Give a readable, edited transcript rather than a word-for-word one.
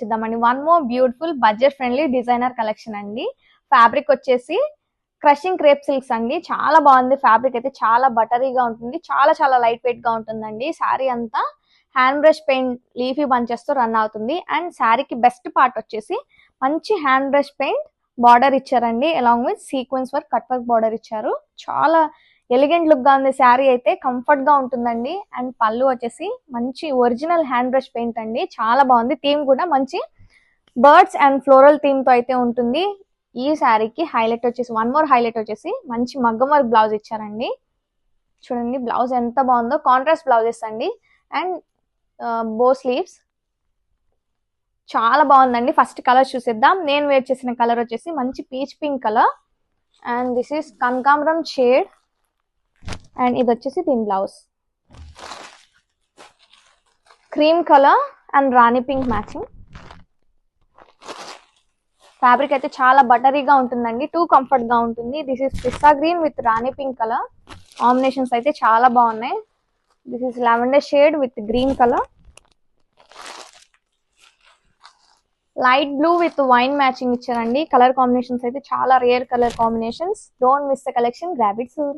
చూద్దామండి. One more beautiful budget friendly designer collection అండి. Fabric వచ్చేసి క్రషింగ్ క్రేప్ సిల్క్స్ అండి. చాలా బాగుంది. ఫ్యాబ్రిక్ అయితే చాలా బటరీగా ఉంటుంది. చాలా చాలా లైట్ వెయిట్ గా ఉంటుందండి. శారీ అంతా hand brush paint leafy bunches తో రన్ అవుతుంది. అండ్ శారీకి బెస్ట్ పార్ట్ వచ్చేసి మంచి హ్యాండ్ బ్రష్ పెయింట్ బార్డర్ ఇచ్చారండి. Along with sequence work cut work border ఇచ్చారు. చాలా ఎలిగెంట్ లుక్ గా ఉంది. శారీ అయితే కంఫర్ట్ గా ఉంటుందండి. అండ్ పళ్ళు వచ్చేసి మంచి ఒరిజినల్ హ్యాండ్ బ్రష్ పెయింట్ అండి. చాలా బాగుంది. థీమ్ కూడా మంచి బర్డ్స్ అండ్ ఫ్లోరల్ థీమ్ తో అయితే ఉంటుంది. ఈ శారీకి హైలైట్ వచ్చేసి వన్ మోర్ హైలైట్ వచ్చేసి మంచి మగ్గం వర్క్ బ్లౌజ్ ఇచ్చారండి. చూడండి బ్లౌజ్ ఎంత బాగుందో. కాంట్రాస్ట్ బ్లౌజెస్ అండి. అండ్ బో స్లీవ్స్ చాలా బాగుందండి. ఫస్ట్ కలర్ చూసేద్దాం. నేను వేర్ చేసిన కలర్ వచ్చేసి మంచి peach pink colour. And this is కనకాంబరం షేడ్. అండ్ ఇది వచ్చేసి దీని blouse cream colour and Rani pink matching. Fabric అయితే చాలా బటరీగా ఉంటుందండి. టూ కంఫర్ట్ గా ఉంటుంది. This is pista green with Rani pink colour. Combinations అయితే చాలా బాగున్నాయి. This is lavender shade with green colour. Light blue with wine matching ఇచ్చారండి. Colour combinations అయితే చాలా rare colour combinations. Don't miss the collection. Grab it soon.